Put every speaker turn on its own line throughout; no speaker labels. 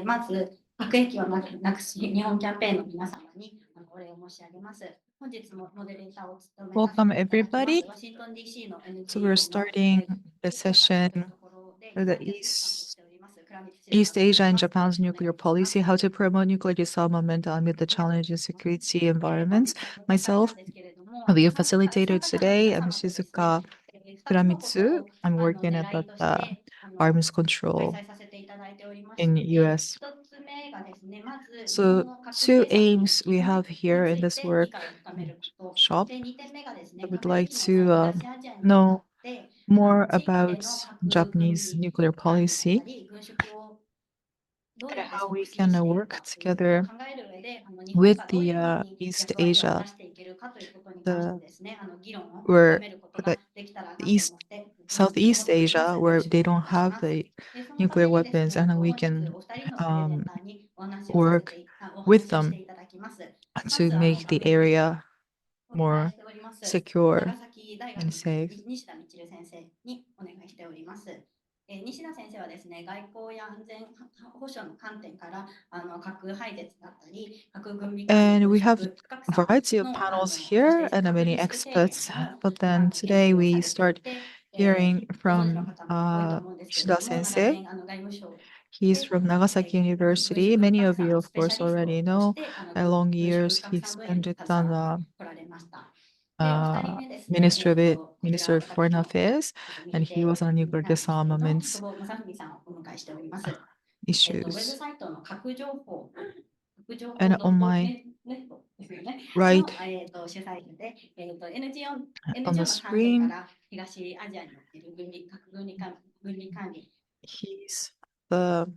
まず、核兵器をなくし日本キャンペーンの皆様にお礼を申し上げます。本日もモデレーターを務めさせ
Welcome,
ていただきます。
everybody.
ワシントン DC の
So we're
NGO の、
starting the
調査している
session
ところで、
for the
イタリアで参加しております、倉光千恵子
East
と申し
Asia and
ます。よろし
Japan's
くお願い
nuclear
いたします。
policy, how to promote nuclear disarmament amid the challenging security environments. Myself,
ですけれども、
I'll be your facilitator
参加者の皆
today. I'm
様とですね、
Shizuka
2つのこと
Kuramitsu.
を
I'm working at
狙いとし
the
て
arms
開
control
催させていただいておりまし
in
て、
US.
一つ目がですね、まず日本
So
の核
two
政策の
aims
基
we
本
have here
につ
in
い
this
て理
work
解を深めること。
shop.
で、2点目がです
I
ね、
would
核兵
like
器のない
to
東アジアに向か
know
って、
more
地域で
about
の核軍
Japanese
備
nuclear
管理だった
policy
り、軍縮をどう
and
やって
how
促
we
進
can
していく
work
かということを
together
考える上で、日本
with
がどう
the
いうふうに
East
役割を果
Asia,
たしていけるかということに関して
the
ですね、議論を深
where
めることが
the
できたらなと
East
思って、思っ
Southeast
ております。
Asia
よろ
where
しく
they
お願い
don't
いたし
have
ます。
the
そのた
nuclear
めにですね、
weapons, and
本
we
日
can
お二人のモデレーターにお話をさせ
work
て、お
with
話をして
them
いただきます。ま
to
ず、
make
画
the
面に
area
お願い
more
しております。長
secure
崎大学
and
の
safe.
西田道先生にお願いしております。西田先生はですね、外交や安全保障の観点から核廃絶だったり、核軍備管理、
And
軍
we have
縮、不拡
a
散
variety of
の、
panels
そして
here and
核
many
リスク低減
experts.
の
But then
研
today
究をさ
we
れてい
start
て、
hearing
ご存知の
from
方も多いと思うんですけれ
Shida
ども、長
Sensei.
年外務省
He's
で、
from Nagasaki
軍
University.
縮
Many
拡
of you,
散
of
スペシ
course,
ャリスト
already
とし
know
て
by long
軍縮
years
拡
he
散分野に
spent it
携
on
わって
the
こられました。で、お二人
uh,
目ですね、
Minister of
こち
Minister
ら
of Foreign
私の
Affairs,
右
and he
手
was on
に
nuclear
なるんですけれども、久
disarmament
保正文さんをお迎えしております。ウェブ
issues.
サイトの核情報
And on my
ネットですよね。の、
right
主催者で、
on the
NGO の観点か
screen,
ら東アジアにおける核分離管理
he's the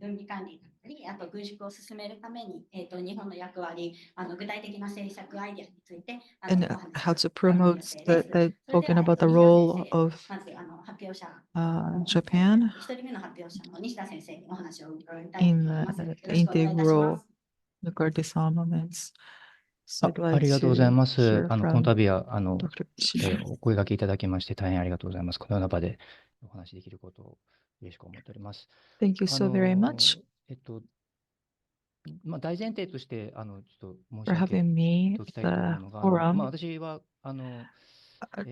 軍備管理だったり、あと軍縮を進めるために、日本の役割、具体的な政策アイデアについてお
and
話
how
を
to
伺う予
promote
定で
the,
す。
the
それで
talking
は、
about the
西田先
role
生、
of
まず発表者を迎えいただ
Japan
き、1人目の発表者の西田先生にお話を伺いたいと
in
思います。よ
the
ろしくお願いいたしま
integral
す。
nuclear disarmaments. So I'd
あ
like
りがとうござい
to
ます。
hear
この
from
度は、
Dr. Kishida.
お声掛けいただきまして、大変ありがとうございます。このような場でお話しできることを嬉しく思っております。
Thank you so very much
大前提として、ちょっと申し
for
上げ
having me
ておきた
at
いと思
the
うのが、
forum.
私は、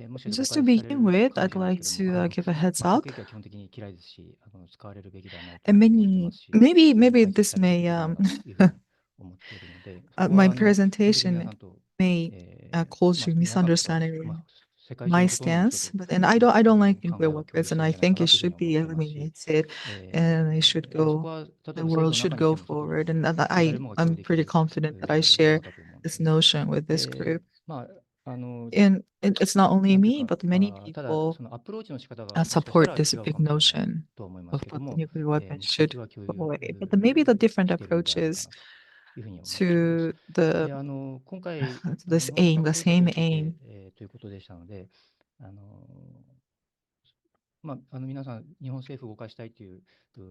もしかして誤
Just to
解され
begin
る
with,
かもし
I'd
れません
like
けど
to
も、
give a heads
核
up.
兵器は基本的に嫌いですし、使われるべきではないと
And
思ってま
many,
すし、
maybe
排斥
this
されるべ
may
きではないというふうに思っているので、そこ
my
は、基本的に皆
presentation
さんと、
may cause you
皆さんとか、
misunderstanding
世界中
my
のほとんどの人
stance,
と、
but and I don't like
考
nuclear
えを共有
weapons,
し
and
てるん
I
じゃない
think
か
it
なというふう
should
に思っ
be
ていますし、
eliminated, and it should
そ
go.
こは、例え
The
ばそれぞ
world
れの
should
中にいて
go
も、そこ
forward, and
誰もが共有
I'm
でき
pretty
る
confident that I
事柄
share
だと思うんです
this
ね。
notion with this
で、
group.
あの、
And it's not only
なんていう
me,
か、
but many
ただ、
people
そのアプローチの仕方がもしかした
support
ら
this
違う
big
かもしれない
notion
とは思いま
of
すけど
what the
も、
nuclear weapons
目
should
的は共
go
有
away. But maybe the
し
different
ているのではないか
approaches
なというふうに思っております。
to the
で、今回、
this
日本の
aim,
核
the
政策
same
につい
aim.
て、ということでしたので、あの、皆さん、日本政府を動かしたいという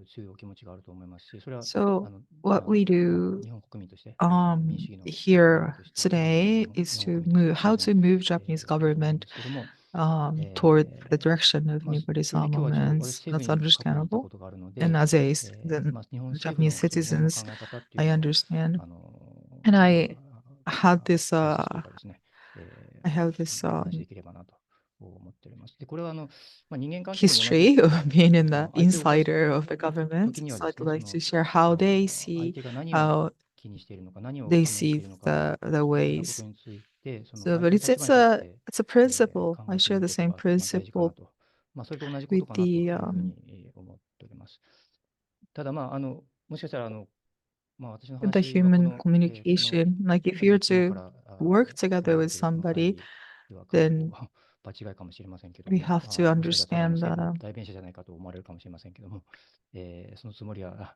強いお気持ちがあると思いますし、それは、
So what we
日
do
本国民として、民主主義の国民
here
として、
today
日
is
本
to
国民として
move, how
当然、
to move Japanese
できると思うん
government
ですけども、
toward the
え
direction of
ーまあ、
nuclear
それで今日はちょっと私
disarmaments.
政府
That's
に過去にいた
understandable.
ことがあるの
And
で、
as a
日本政府
Japanese
のその日本の考
citizens,
え方っていう
I
のを、
understand.
あの
And
ま
I
あ、
had this,
解説というかですね、
I have this
お話しできればなと思っております。で、これは人間関係でも同じです
history
け
of
ども、
being in the
相手を動かす
insider of the
時
government.
には
So
で
I'd
すね、
like to share how they
相
see
手が何を
how
気にしているのか、何を
they
懸念してい
see
るのか、
the
そういったこと
ways.
について、その
So,
相
but
手の立場に立って、
it's a principle.
考
I
えてみ
share
る
the
こと
same
が、大事かな
principle
と。それと同じこと
with
かなと
the
いうふうに思っております。ただ、もしかしたら、私の
with the
話がこ
human
の、普通の
communication. Like if
一
you're
般か
to
ら
work together
考え
with
ているこの会
somebody,
議ではかなり
then
場違いかもしれませんけど
we
も、
have to
もしかしたらただの
understand
政府の
the
代弁者じゃないかと思われるかもしれませんけども、そのつもりは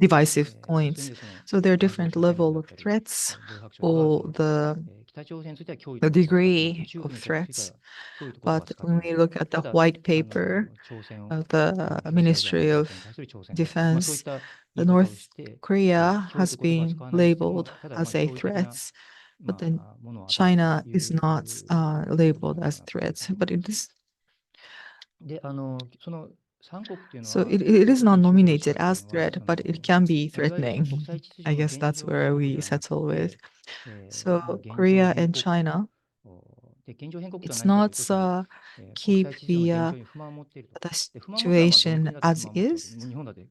divisive
普通に
points.
その
So there are
暗号
different
資産
level
だ
of
ったり、
threats
脅迫書とか、
or
その
the
北朝鮮については脅威
the
とか扱ってますけど、
degree
中
of
国については
threats.
脅威とかは
But
扱って
when
ない
we
と。
look at
た
the
だ、
white paper
朝鮮を
of the
東アジアの
Ministry
状
of
況に対する朝鮮戦略、そういっ
Defense,
た
the
言い方を
North
して、
Korea
脅威
has
という言葉は
been
使わないんですけども、
labeled
ただ、
as a
脅威的な
threat, but then
ものを与えると
China
い
is
う
not
ことじゃ
labeled
ないか
as
なというふうに
threats,
思い
but
ま
it
す。
is
で、その3国っていうの
so
は、
it is
特
not
に中国、ロシ
nominated
アっていう
as
のは、
threat, but it can be
いわゆる
threatening.
国際秩
I
序の
guess
現
that's
状
where
変更
we
ではなく
settle with.
て、
So
現状
Korea
変
and
更国
China,
で、現状変更国とは
it's
何かという
not
と、つまり、国
keep
際秩序の
the
現状に不満を持っていると。
the
で、不満を持つのはまあどの
situation
国だって不
as
満を持つわけで、
is.
もう日本だって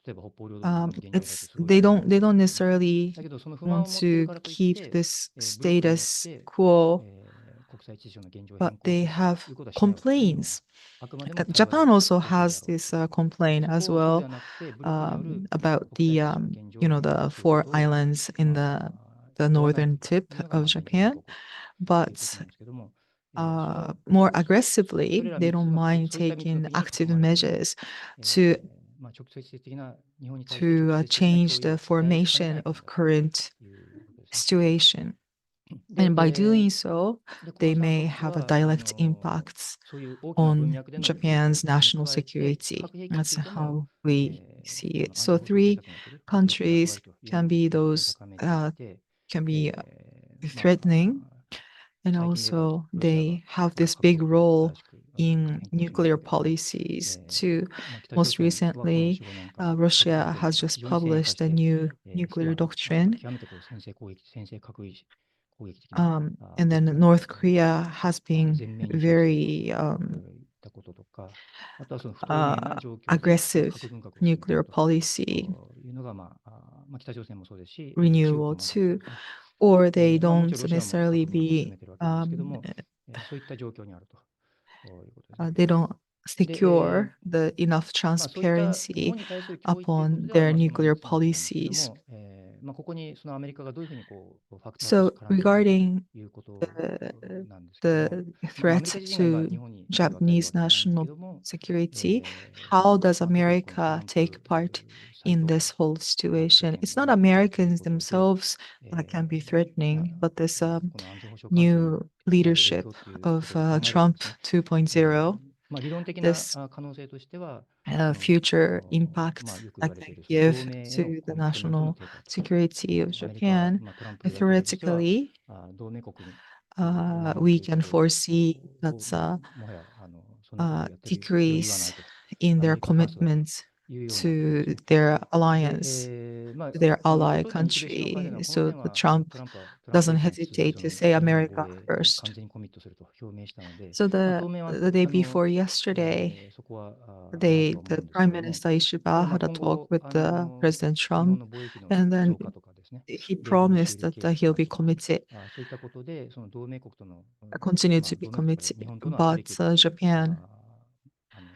例えば北方領土の現状に対して
It's
すごい不満を持
they
つわ
don't
けですよね。
necessarily
だけど、その不満を
want
持っている
to
からといっ
keep
て、
this
武力によっ
status
て、
quo,
国際秩序の現状
but
変更
they
と
have
いうことはしないわけですね、日本は。
complaints.
あくまでも対話
Japan
で
also
交渉であ
has
ろうと。
this complaint
そ
as
こをそうで
well
はなくて、武力による
about
国際
the
秩序の現状を変
the
更するこ
four
とを、
islands in
ま
the
あ、言わない
northern
と
tip
いうのが、
of
まあ、現状変
Japan,
更国ということ
but
なんですけども、その
more
そ
aggressively
れら
they
3
don't
つの
mind
そういった3つの
taking
国に
active
囲まれて、
measures to
まあ、直接的な日本に対して直接的な
change
脅威
the
を与えかねな
formation
い国
of
だと
current
いうことですね。
situation.
で、
And by doing so,
この
they
3
may
国
have a
は
direct impacts
そういう大きな文
on
脈での脅威
Japan's
に
national
加えて、
security.
核兵器につ
That's
いても、
how we see it.
安
So
全保障政
three
策における核兵器の役
countries
割というの
can
を
be
重点
those
高めていて、
can be
ま
threatening,
あ、
and
最近で言えば
also
ロシアが
they have this
核
big
を新
role
しく核
in
変更しまし
nuclear
たけども、
policies too.
まあ、北朝
Most
鮮はこの
recently,
4、5年間、核
Russia
実験
has
に
just
非常に先鋭化
published
し
a
て、
new
そこ
nuclear
は、
doctrine.
極めてこう先制核攻撃的な
And
武
then
器を、
North Korea has been
前面に表示すると
very
いったこととか、あとはその不透明な状況で
aggressive
核文化を進めてい
nuclear
ると
policy
いうのが、まあ、北朝鮮もそうですし、中
renewal
国もそうです
too,
よね。
or they
もち
don't
ろんロシアも
necessarily
核文化を進
be
めているわけですけども、そういった状況にあるということですね。
they don't
で、
secure the enough
まあ、そういった日
transparency
本に対する脅威ということ
upon
では、
their
まあ、その
nuclear
3つのわけなんですけど
policies.
も、まあ、ここにそのアメリカがどういうふうにこうファクターとし
So
て絡んでくるか
regarding
ということなんですけども、
the
まあ、アメリ
threat
カ自身が今
to
日本に脅威を与えるわ
Japanese
けじゃないんですけ
national
ども、
security,
そ
how
の
does
特にこのトラ
America
ン
take
プ
part
サイ
in
ド
this whole
が政
situation?
権
It's
が
not
持っているという
Americans
ことで、
themselves that can be
まあ
threatening, but this
この安全保障環境に
new
なる影響
leadership
というこ
of
とで考えればで
Trump
すね、
2.0,
まあ、理論的な
this
可能性としては、
future
まあ、
impact
よく言
that
われてい
can
るその
give
同盟への
to
コ
the
ミットメントの
national
低下と。
security of
アメリカは、
Japan,
まあ、トランプ大統領としては、
theoretically,
同盟国に
we
赴く
can
こと
foresee
を
that
もはやそんなことをやってる余裕はな
decrease
いと。
in
アメ
their
リカファーストだと
commitments
いうようなことです
to
ね。
their
で、
alliance,
まあ、
to their
この
ally
そういった日米首脳会談
country.
のこの
So
点
the
は、
Trump
トランプは
doesn't
兵器に続い
hesitate
てそ
to
の
say
日本の
America
防衛に
first.
完全にコミットすると表明したので、
So
まあ、当面は
the day before yesterday,
そこはないとは思
the
うんですけ
Prime
ども、
Minister
ただ
Ishiba
まあ
had a
今
talk
後、
with President
日本
Trump,
の防衛費の
and then
増加とかですね、
he
米軍の修
promised
理計
that
画
he'll
が
be
とか、
committed,
そういったことで、その同盟国との、
continue
ま
to
あ、
be
同盟国というか
committed.
日本との圧
But
力が
Japan
あの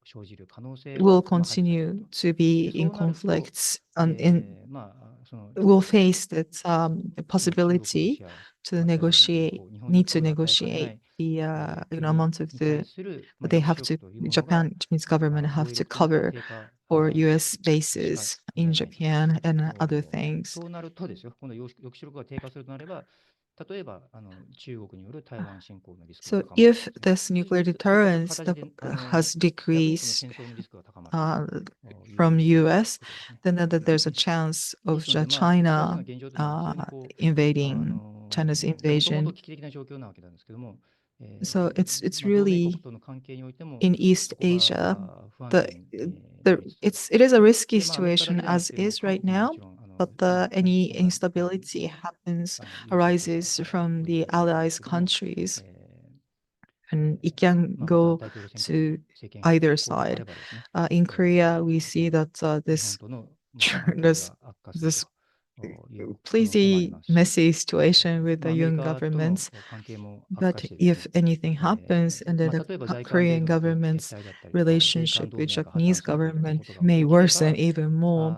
生じる可能性
will
は、まあ、排除されない
continue
と。
to be
で、そ
in
うなると、
conflicts and
まあ、その
will face that
中国、ロ
possibility
シア、
to
北朝鮮という
negotiate,
こう日本に
need to
脅威を与えかねな
negotiate
い、
the
国
amount of
に対
the
する、
they
抑
have
止
to
力というものが、
Japanese government
防
have
衛
to
力が
cover
低下
for US
しか
bases
ね
in
られないと。
Japan and other things.
そうなるとですよ、この抑止力が低下するとなれば、例えば中国による台湾侵攻のリスクが
So
高まるわけ
if
ですね。
this nuclear
そういった
deterrence
形で
has
逆にその
decreased
戦争のリスクが高まるとい
from
う
US,
ことですね。
then there's a chance
で
of
すので、まあ、北朝鮮
China
の現状というのは非常にこう、
invading China's
もとも
invasion.
と危機的な状況なわけなんですけども、
So it's
まあ、同盟国
really
との関係においても、
in East
そこが
Asia,
不安
the
定になりつつある。
it is a risky
で、まあ、アメリカだ
situation
けじゃなく
as
て、もう
is
韓
right
国もも
now,
ちろん、
but
今
any
今回、
instability happens
有事とか
arises from
分
the
類されてるんです
allies
けども、
countries, and it can
まあ、また
go
大統領選挙
to
で政権が
either
交代さ
side.
ればですね、
In Korea, we
そ
see
の
that
日本
this
との、まあ、関係
this
が悪化するという可能性もあり
completely
ますし、
messy situation with
ま
the
あ、アメリ
young
カとの
governments.
関係も悪化
But
してですね、
if anything happens, and then
まあ、
the
例えば在韓米
Korean
軍の撤
government's
退だったりとか、米韓
relationship
同
with
盟が破綻
Japanese
するといったこ
government
とが起
may
きれば、
worsen even more.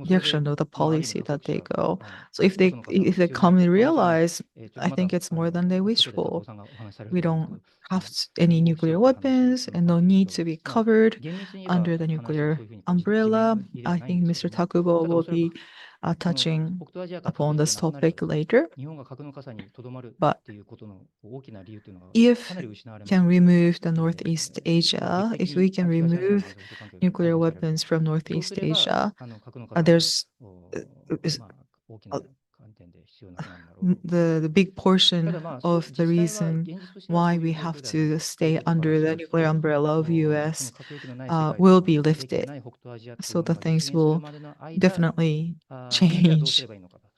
direction of the policy that they go. So if
よその方は
they
必要に
calmly
話せる
realize,
ちょっと
I
また
think it's more than they
後
wish
で佐
for.
藤さんがお話しされる
We
と思うん
don't
ですけど、
have any
オフショ
nuclear
アって話
weapons
の
and no
関係
need
と
to be
まあ
covered
厳密に言えば
under the
話は
nuclear
そういうふうに取り締
umbrella.
まりでは
I
ないん
think
ですけ
Mr.
ども、
Takubo
ただお
will
そらく
be
その
touching
北東アジアが核
upon
兵器
this
がなくなれ
topic
ば、
later.
日本が核の傘にとどまる
But
っていうことの大きな理由っていうのが
if
かなり失われ
we
ます
can
ので、
remove the Northeast
劇
Asia,
的
if we
に
can
東アジアの
remove
情勢関係が改
nuclear
善される。
weapons from
そうす
Northeast
れば
Asia,
核の傘も
there's is
まあ、大きな
uh,
観点で必要なくなるんだろうと思います。
the big
た
portion
だまあ、そう
of the
実際は
reason
現実としてはそ
why
ういう
we
状
have
況ではない
to
という
stay
ことから
under
し
the
ます
nuclear
と、
umbrella of
その
US
核兵器のない世界、
will be
核兵器が
lifted.
ない北東アジアっていう
So
もの
the
が実現
things
する
will
までの間、
definitely
じゃあどうすれ
change.
ばいいのかと。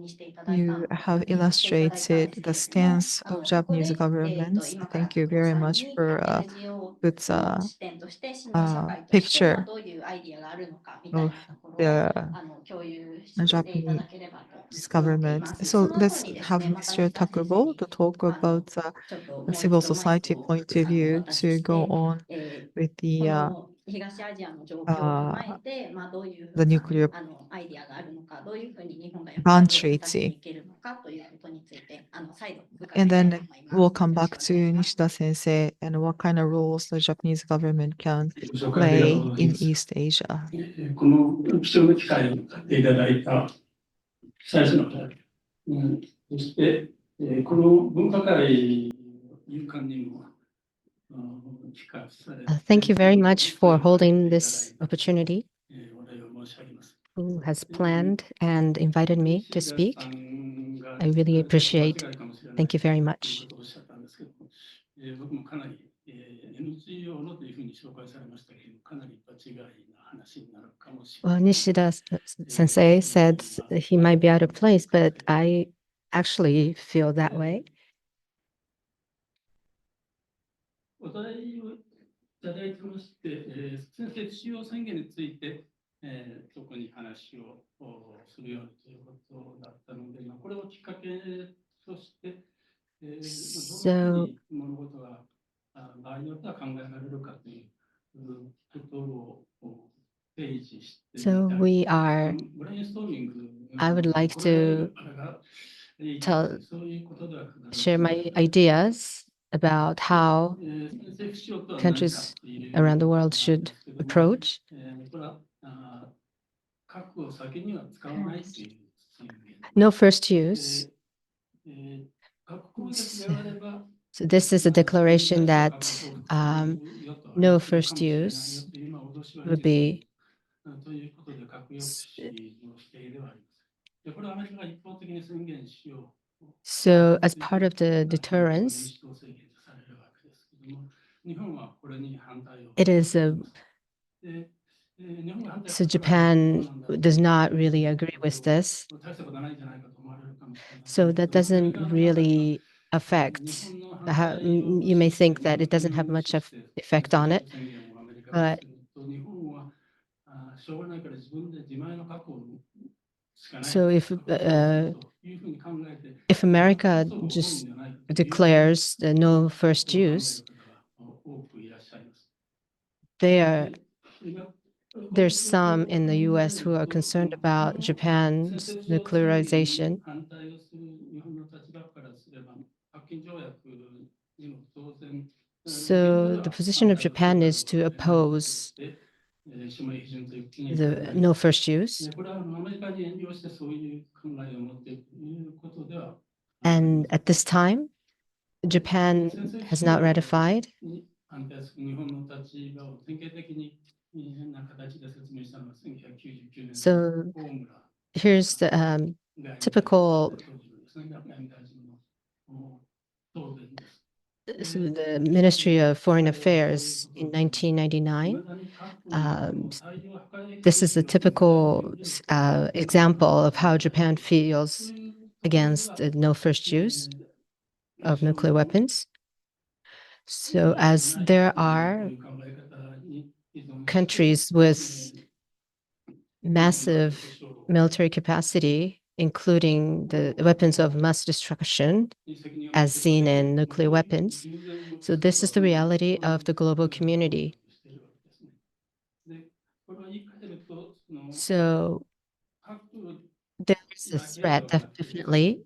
にしていただいた
You
の
have
していただいたん
illustrated
ですけれ
the
ども、
stance
こ
of
こ
Japanese
で、
governments.
今から
Thank you
さら
very
に
much for
NGO の
Butsa
視点として市民社会として、
picture
どういうアイディアがあるのかみたい
of
なところを
the
共有していただければと思ってい
government.
ます。
So
その後
let's
にです
have
ね、また
Mr.
西田先生
Takubo
に
to talk about
ちょっと
the
もう
civil
一度マイ
society
クを
point of
お
view
渡し
to
して
go on with
こ
the
の東アジアの状況を踏まえて、どういうふう
the
な
nuclear
アイディアがあるのか、どういうふうに日本が役
ban
割を果たしてい
treaty.
けるのかということについて再度伺いた
And
いと
then
思います。
we'll come
よろし
back
くお願い
to
します。
Nishida Sensei and what kind of roles the Japanese government can
ご紹介ありがとう
play
ござい
in
ます。
East Asia.
この貴重な機会を買っていただいた最初の方、そして、この分科会
Thank you very much for holding this opportunity. Who has planned and invited me to speak? I really appreciate. Thank you very much. Well, Nishida sensei said he might be out of place, but I actually feel that way.
お題をいただいてまして、先生、使用宣言について、特に話をするようにということだったので、これをきっかけとして、どのように物事が場合によっては考えられるかということを提示して、
So we are, I would like to share my ideas about how countries around the world should approach. No first use. So this is a declaration that no first use would be. So as part of the deterrence, it is so Japan does not really agree with this. So that doesn't really affect how you may think that it doesn't have much of effect on it. But so if America just declares the no first use, there's some in the US who are concerned about Japan's nuclearization. So the position of Japan is to oppose the no first use. And at this time, Japan has not ratified. So here's the typical the Ministry of Foreign Affairs in 1999. This is a typical example of how Japan feels against no first use of nuclear weapons. So as there are countries with massive military capacity, including the weapons of mass destruction, as seen in nuclear weapons. So this is the reality of the global community. So there's a threat, definitely.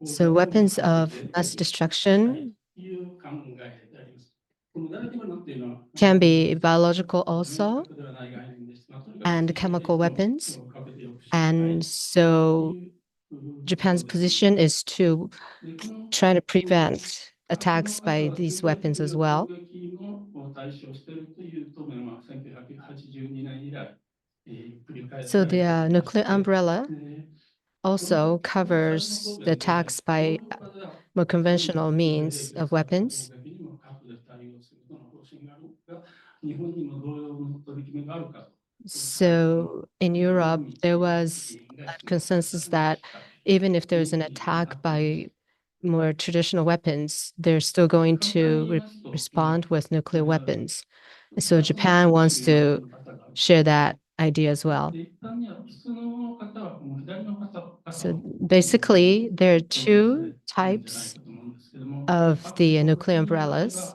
So weapons of mass destruction can be biological also, and chemical weapons. And so Japan's position is to try to prevent attacks by these weapons as well. So the nuclear umbrella also covers the attacks by more conventional means of weapons. So in Europe, there was a consensus that even if there's an attack by more traditional weapons, they're still going to respond with nuclear weapons. So Japan wants to share that idea as well. So basically, there are two types of the nuclear umbrellas.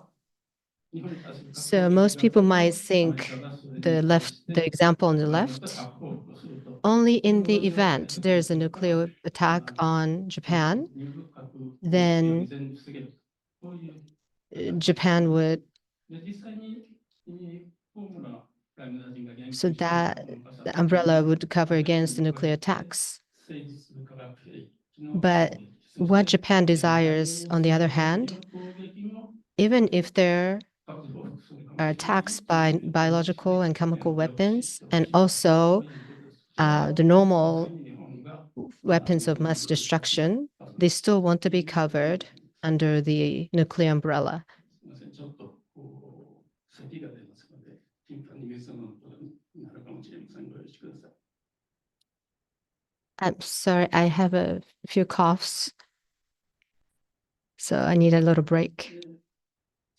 So most people might think the example on the left, only in the event there's a nuclear attack on Japan, then Japan would So that the umbrella would cover against the nuclear attacks. But what Japan desires, on the other hand, even if there are attacks by biological and chemical weapons, and also the normal weapons of mass destruction, they still want to be covered under the nuclear umbrella.
すみません、ちょっと咳が出ますので、頻繁に水を飲むことになるかもしれません。ご了承ください。
I'm sorry, I have a few coughs, so I need a little break.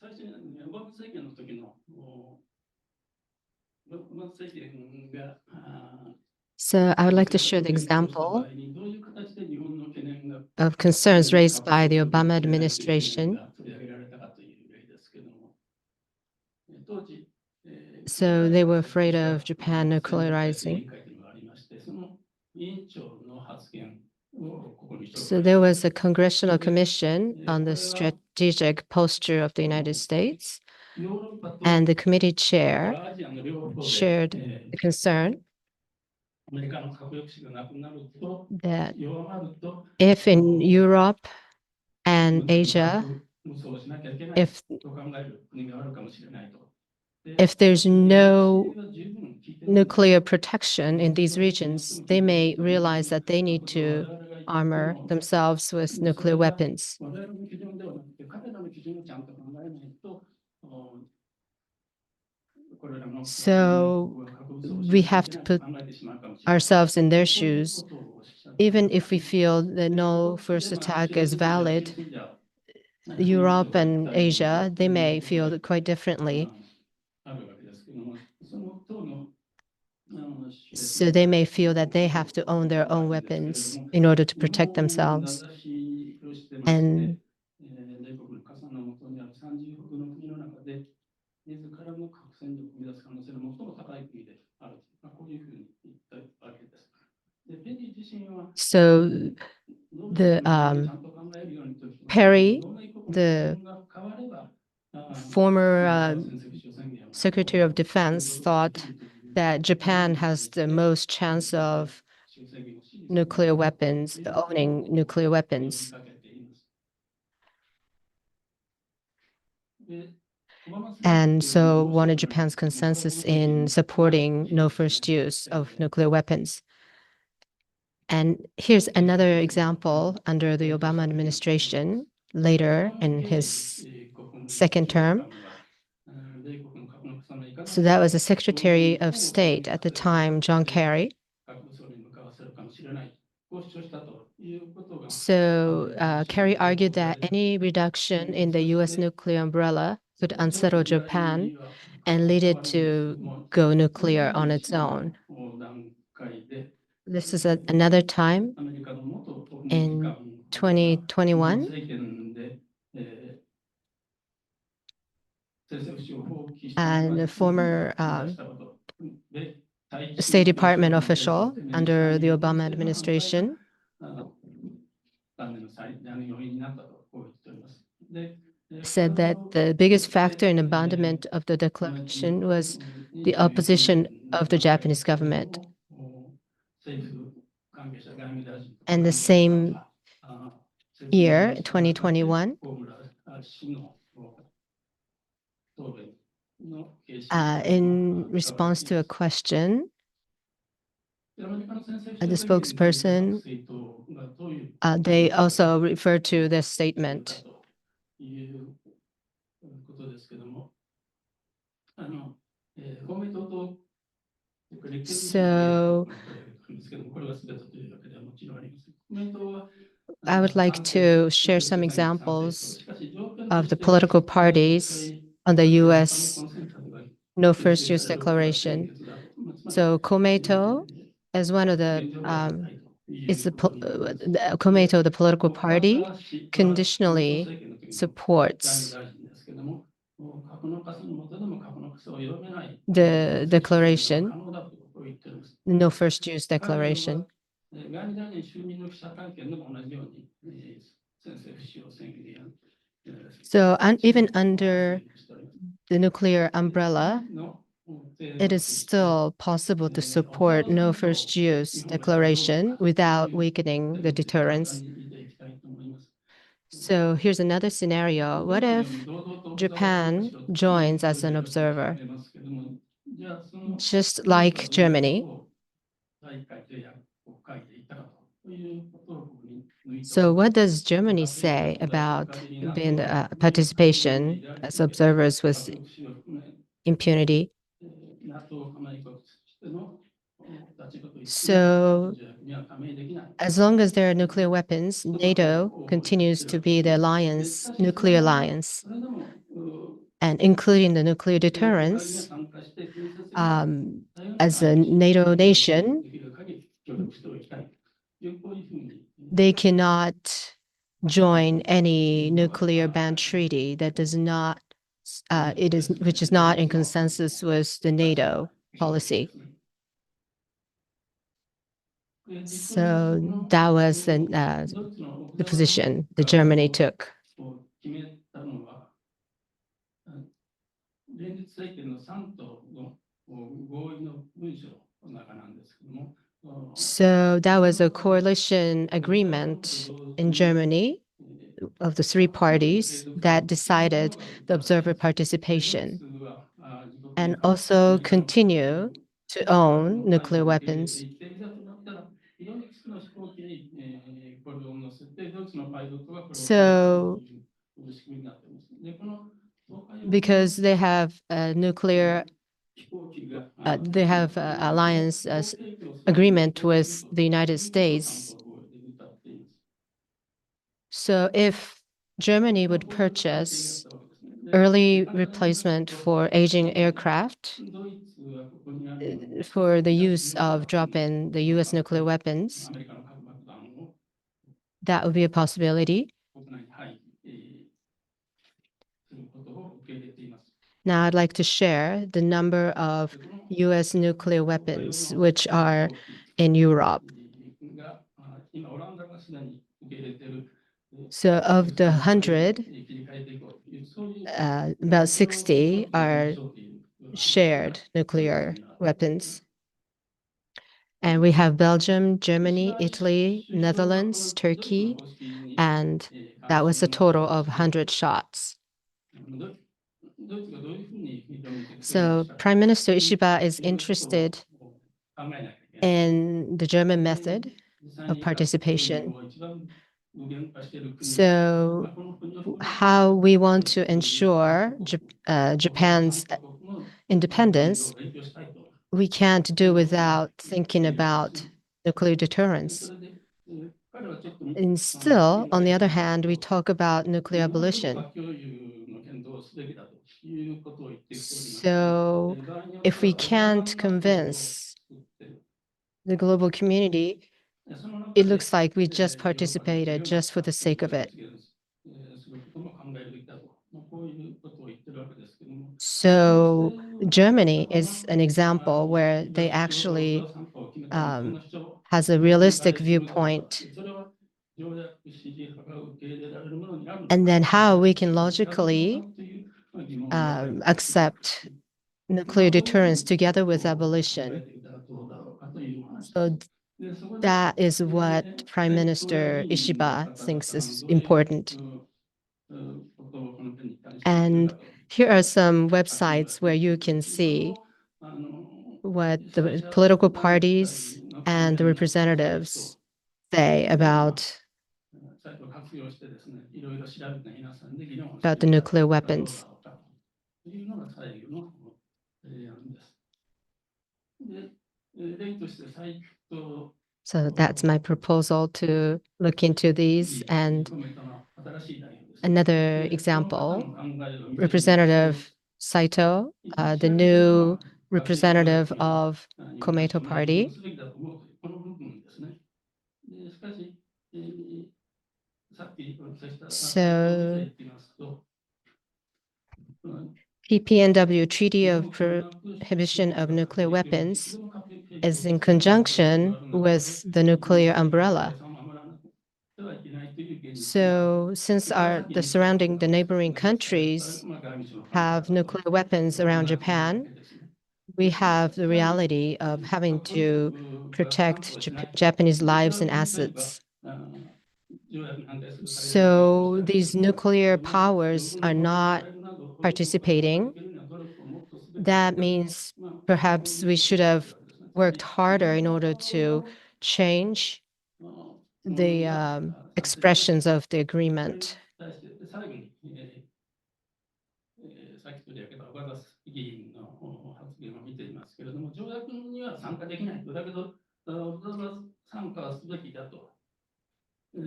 最初にオバマ政権の時のオバマ政権が
So I would like to share the example of concerns raised by the Obama administration. So they were afraid of Japan nuclearizing. So there was a congressional commission on the strategic posture of the United States, and the committee chair shared the concern that if in Europe and Asia, if there's no nuclear protection in these regions, they may realize that they need to armor themselves with nuclear weapons. So we have to put ourselves in their shoes. Even if we feel that no first attack is valid, Europe and Asia, they may feel quite differently. So they may feel that they have to own their own weapons in order to protect themselves. And so the Perry, the former Secretary of Defense, thought that Japan has the most chance of nuclear weapons, owning nuclear weapons. And so wanted Japan's consensus in supporting no first use of nuclear weapons. And here's another example under the Obama administration, later in his second term. So that was the Secretary of State at the time, John Kerry. So Kerry argued that any reduction in the U.S. nuclear umbrella could unsettle Japan and lead it to go nuclear on its own. This is another time in 2021. And the former State Department official under the Obama administration said that the biggest factor in abandonment of the declaration was the opposition of the Japanese government. And the same year, 2021, in response to a question, the spokesperson, they also referred to this statement. So I would like to share some examples of the political parties on the U.S. no first use declaration. So Komeito, as one of the Komeito, the political party, conditionally supports the declaration, the no first use declaration. So even under the nuclear umbrella, it is still possible to support no first use declaration without weakening the deterrence. So here's another scenario. What if Japan joins as an observer, just like Germany? So what does Germany say about being participation as observers with impunity? So as long as there are nuclear weapons, NATO continues to be the alliance, nuclear alliance, and including the nuclear deterrence. As a NATO nation, they cannot join any nuclear ban treaty that does not, which is not in consensus with the NATO policy. So that was the position that Germany took. So that was a coalition agreement in Germany of the three parties that decided the observer participation and also continue to own nuclear weapons. So because they have a nuclear, they have alliance agreement with the United States. So if Germany would purchase early replacement for aging aircraft for the use of drop-in the US nuclear weapons, that would be a possibility. Now I'd like to share the number of US nuclear weapons which are in Europe. So of the 100, about 60 are shared nuclear weapons. And we have Belgium, Germany, Italy, Netherlands, Turkey, and that was a total of 100 shots. So Prime Minister Ishiba is interested in the German method of participation. So how we want to ensure Japan's independence, we can't do without thinking about nuclear deterrence. And still, on the other hand, we talk about nuclear abolition. So if we can't convince the global community, it looks like we just participated just for the sake of it. So Germany is an example where they actually has a realistic viewpoint. And then how we can logically accept nuclear deterrence together with abolition. So that is what Prime Minister Ishiba thinks is important. And here are some websites where you can see what the political parties and the representatives say about the nuclear weapons. So that's my proposal to look into these. And another example, Representative Saito, the new representative of Komeito Party. So PPNW, Treaty of Prohibition of Nuclear Weapons, is in conjunction with the nuclear umbrella. So since the neighboring countries have nuclear weapons around Japan, we have the reality of having to protect Japanese lives and assets. So these nuclear powers are not participating. That means perhaps we should have worked harder in order to change the expressions of the agreement.
さっき取り上げた岡田議員の発言を見ていますけれども、条約には参加できないと、だけど、私は参加はすべきだと。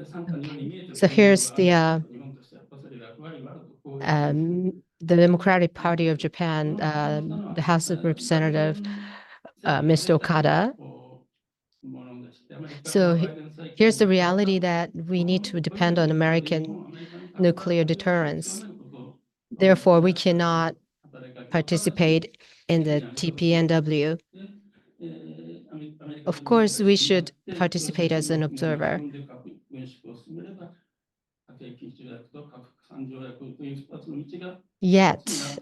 参加にように見えている
So here's
日
the
本としてはやっぱそれが役割があると、こう
the Democratic Party of Japan, the House of Representative, Mr. Okada. So here's the reality that we need to depend on American nuclear deterrence. Therefore, we cannot participate in the TPNW. Of course, we should participate as an observer. Yet,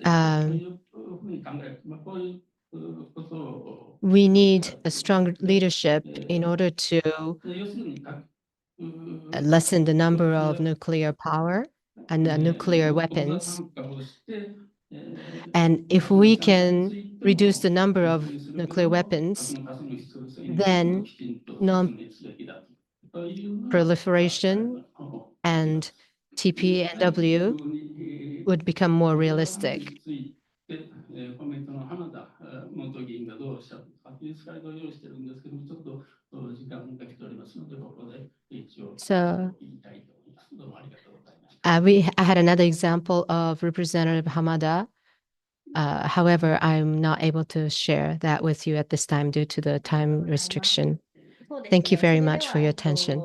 we need a strong leadership in order to lessen the number of nuclear power and nuclear weapons. And if we can reduce the number of nuclear weapons, then non-proliferation and TPNW would become more realistic.
コメントの浜田元議員がどうおっしゃったかというスライドを用意しているんですけども、ちょっと時間が来ておりますので、ここで一応言いたいと思います。どうもありがとうございました。
I had another example of Representative Hamada. However, I'm not able to share that with you at this time due to the time restriction. Thank you very much for your attention.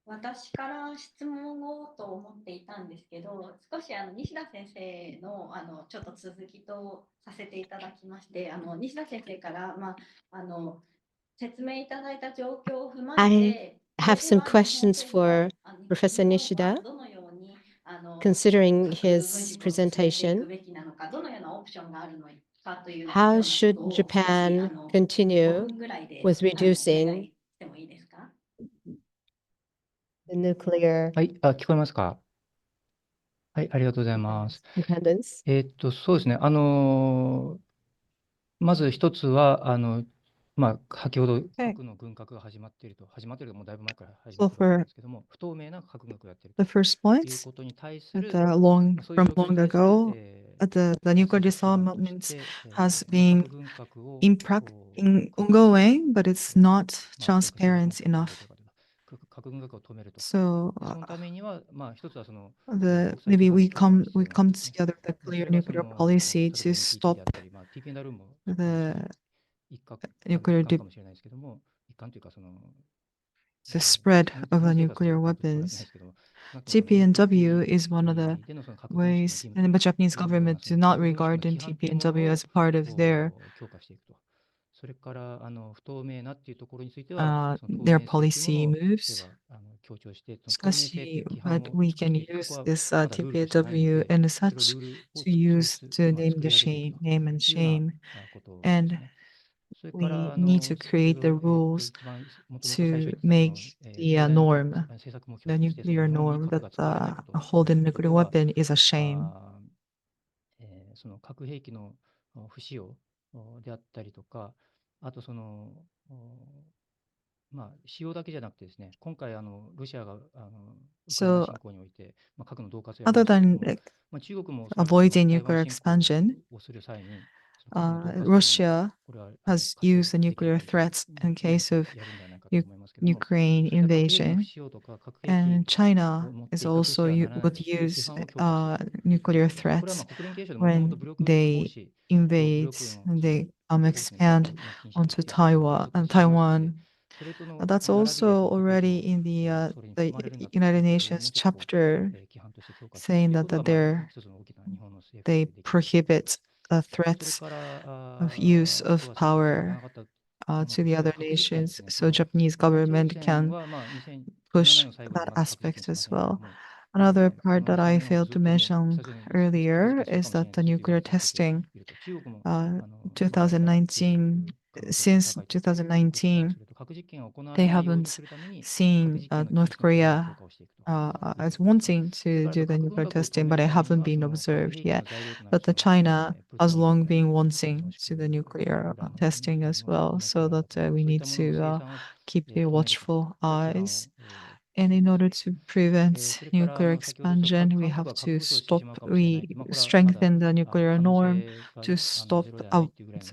私から質問をと思っていたんですけど、少し西田先生のちょっと続きとさせていただきまして、西田先生から説明いただいた状況を踏まえて、
I have some questions for Professor Nishida. Considering his presentation, how should Japan continue with reducing the nuclear
はい、聞こえますか？はい、ありがとうございます。
dependence?
そうですね。まず一つは、先ほど核の軍拡が始まっていると、もうだいぶ前から始まっているんですけども、不透明な核軍拡をやっている
The first
という
point
ことに対す
that
る、
from
そういう状況
long
に対する
ago, the nuclear disarmament has been
核軍拡を
ongoing, but it's not transparent enough.
核軍拡を止めると。
So
そのためには、一つはその
maybe we come
国際規範
together with a
そ
clear
れが
nuclear policy to
それ
stop
こそ NPT であったり、TPNW も
the
一環
nuclear
かもしれないですけども、一環というかその
the spread of the
日常生活
nuclear
とは関係ないで
weapons.
すけども、少なくとも
TPNW is one of the
でのその核軍縮の
ways,
義
and
務
the Japanese
というような
government
そ
do
の
not
核軍縮の
regard
規範というもの
TPNW as part of their
を強化していくと。それから不透明なっていうところについては、その透
their
明性という
policy
ものを例え
moves.
ば強調して、その透明性っていう
Especially
規範
but
を
we can
こ
use
こは
this
まだルールとしてないの
TPNW
で、
and
それをル
such
ールを
to use to
作
name
り
the
上げていく
shame,
と
name and
いうよう
shame.
なことです
And
ね。それか
we
ら
need to
先
create
ほ
the
ど
rules
一番もともと最初
to
言ってたそ
make
の
the
将来の
norm,
政策目
the
標としてその
nuclear
日本に
norm
核
that
が使われないこと
holding
という
nuclear
ことは
weapon is a shame.
その核兵器の不使用であったりとか、あとその使用だけじゃなくてですね、今回ロシアがウクライナ
So
侵攻において核の恫喝をやり
other
ましたけど
than
も、
like,
中国もおそらくその
avoiding
台湾
nuclear
侵攻
expansion,
をする際に、その核の恫喝というのも
Russia
これは
has
活用
used the
できる
nuclear
という
threats in case of
やるんではないかと思いますけども、
Ukraine
そういった核兵器の不
invasion.
使用とか核兵器
And
を
China
持って
is
威嚇
also
してはならない
would
という規
use
範を強化していく。
nuclear
これは
threats
国連憲章でもともと
when
武力防
they
止、武
invade
力の
and they
放棄の
expand
禁止
onto
というのが
Taiwan
してありますので、
Taiwan.
それとの
That's
並びで
also
核兵器
already in
を
the
それに
the
含まれるんだと
United
いうことをもう
Nations
ちょっと
chapter
規範として強化してい
saying
く
that
ことが
they're
一つの大きな日本の政
they
府でできることです。
prohibit
それ
threats
から
of use
あ
of
とは先ほど言わ
power
なかった
to the
その
other
核兵器はです
nations.
ね、そ
So
の
Japanese
北朝
government
鮮
can
は2017
push
年の最後に
that
まだ核兵器に
aspect
しま
as
せんけれど
well.
も、
Another part that I failed to mention earlier is that the nuclear testing, 2019, since 2019, they haven't seen North Korea as wanting to do the nuclear testing, but it haven't been observed yet. But the China has long been wanting to the nuclear testing as well, so that we need to keep a watchful eyes. And in order to prevent nuclear expansion, we have to we strengthen the nuclear norm to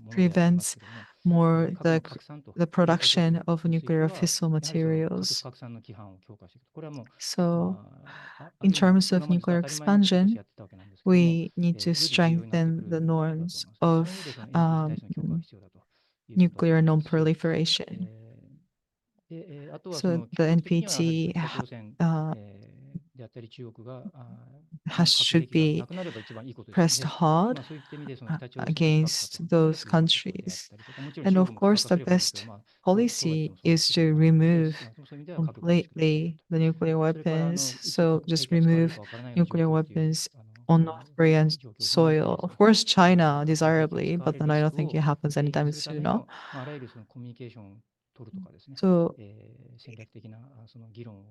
prevent more the production of nuclear fissile materials. So in terms of nuclear expansion, we need to strengthen the norms of nuclear non-proliferation. So the NPT should be pressed hard against those countries. And of course, the best policy is to remove completely the nuclear weapons. So just remove nuclear weapons on North Korean soil. Of course, China desirably, but then I don't think it happens anytime soon. So,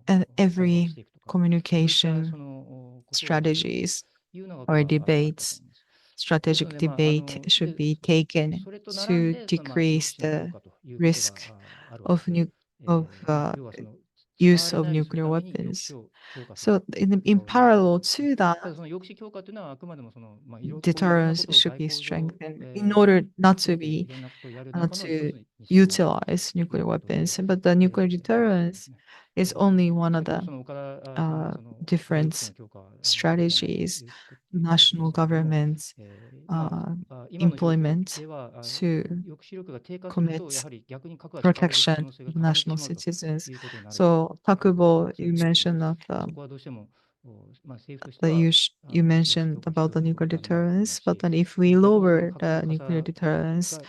and every communication strategies or debates, strategic debate should be taken to decrease the risk of use of nuclear weapons. So in parallel to that, deterrence should be strengthened in order not to utilize nuclear weapons. But the nuclear deterrence is only one of the different strategies national governments implement to commit protection of national citizens. So, Takubo, you mentioned that you mentioned about the nuclear deterrence, but then if we lower the nuclear deterrence,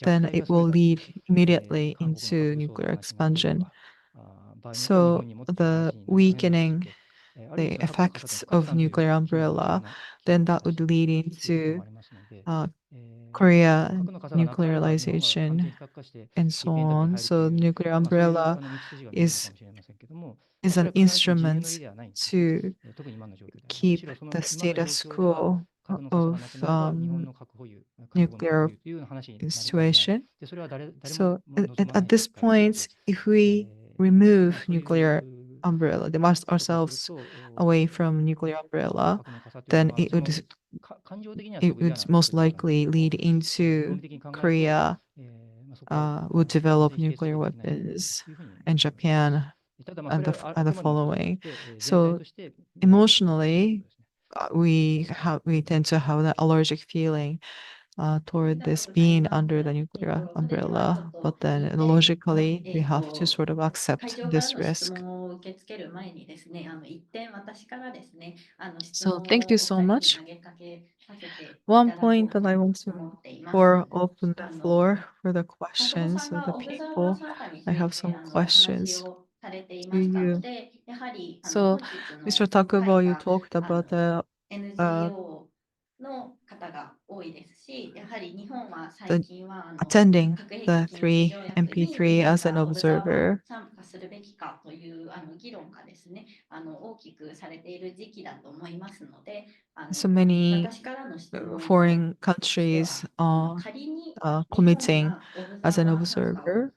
then it will lead immediately into nuclear expansion. So the weakening the effects of nuclear umbrella, then that would lead into Korea nuclearization and so on. So nuclear umbrella is an instrument to keep the status quo of nuclear situation. So at this point, if we remove nuclear umbrella, demast ourselves away from nuclear umbrella, then it would most likely lead into Korea would develop nuclear weapons and Japan and the following. So emotionally, we tend to have that allergic feeling toward this being under the nuclear umbrella, but then logically we have to sort of accept this risk. So thank you so much. One point that I want to open the floor for the questions of the people. I have some questions to you. So, Mr. Takubo, you talked about the attending the 3MP3 as an observer. So many foreign countries are committing as an observer,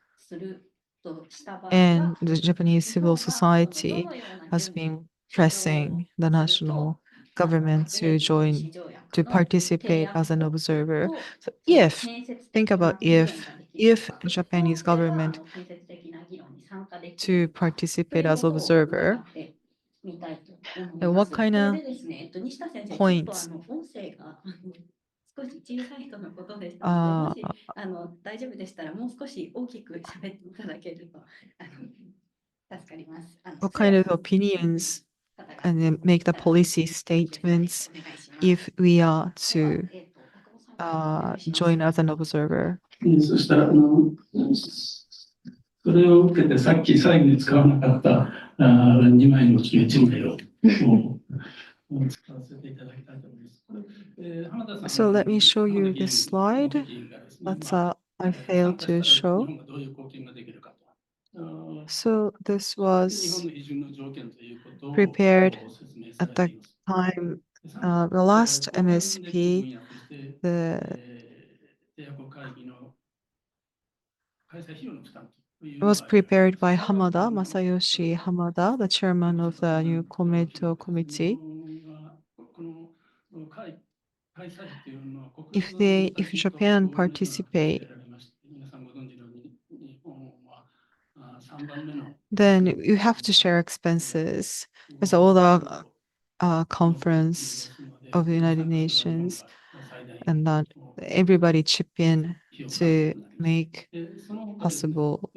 and the Japanese civil society has been pressing the national government to participate as an observer. So think about if Japanese government to participate as observer, what kind of points
少し小さい人のことでしたので、もし大丈夫でしたらもう少し大きく喋っていただけると助かります。
what kind of opinions and then make the policy statements if we are to join as an observer?
そしたらそれを受けてさっき最後に使わなかった2枚のうちの1枚を
So let me show you this slide. That's I failed to show. So this was prepared at the time, the last MSP, the it was prepared by Masayoshi Hamada, the chairman of the new Komeito committee. If Japan participate, then you have to share expenses. There's all the conference of the United Nations, and that everybody chip in to make possible.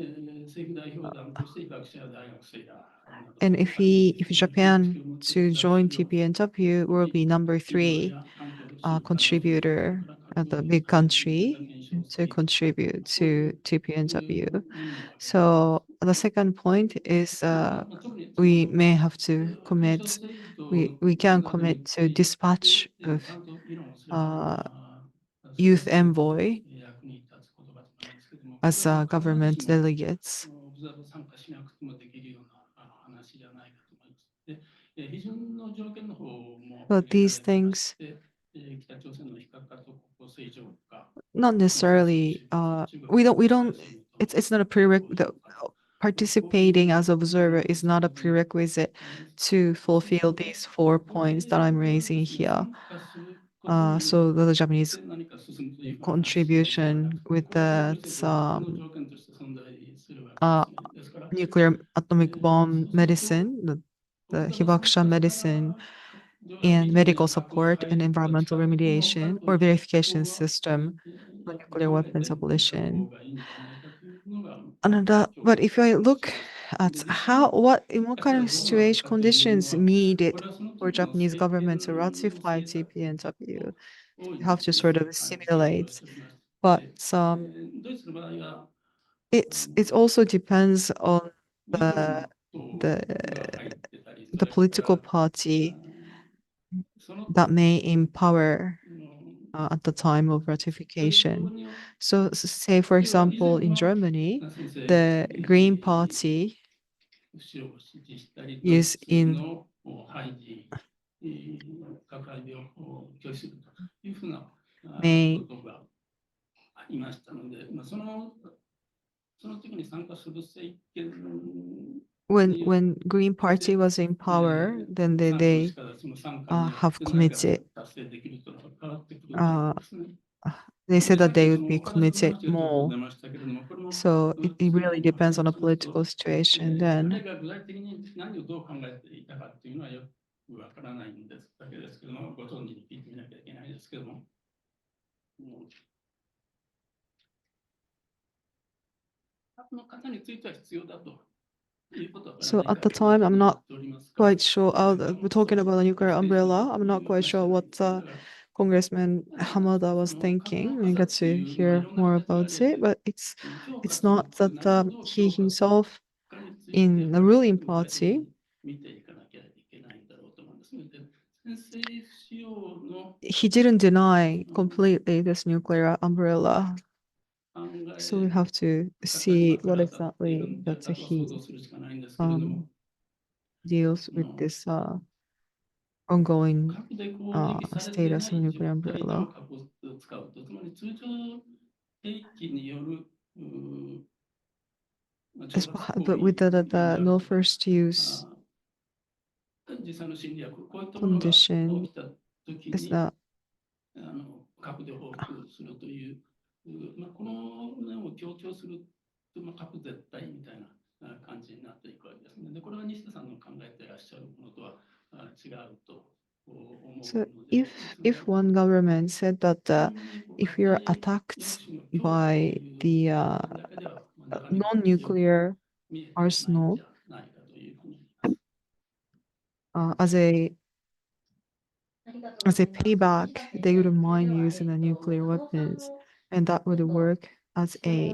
And if Japan to join TPNW will be number 3 contributor at the big country to contribute to TPNW. So the second point is we may have to commit, we can commit to dispatch of youth envoy as government delegates. But these things not necessarily we don't it's not a prerequisite. Participating as observer is not a prerequisite to fulfill these 4 points that I'm raising here. So the Japanese contribution with the nuclear atomic bomb medicine, the Hibakusha medicine, and medical support and environmental remediation or verification system for nuclear weapons abolition. But if I look at in what kind of situation conditions needed for Japanese government to ratify TPNW, you have to sort of simulate. But it also depends on the the the political party that may empower at the time of ratification. So say, for example, in Germany, the Green Party is in may when Green Party was in power, then they have committed. They said that they would be committed more. So it really depends on the political situation then. So at the time, I'm not quite sure. We're talking about a nuclear umbrella. I'm not quite sure what Congressman Hamada was thinking. I got to hear more about it, but it's not that he himself in the ruling party he didn't deny completely this nuclear umbrella. So we have to see what exactly that he deals with this ongoing status of nuclear umbrella. But with the no first use condition, is that so if one government said that if you're attacked by the non-nuclear arsenal as a payback, they wouldn't mind using the nuclear weapons, and that would work as a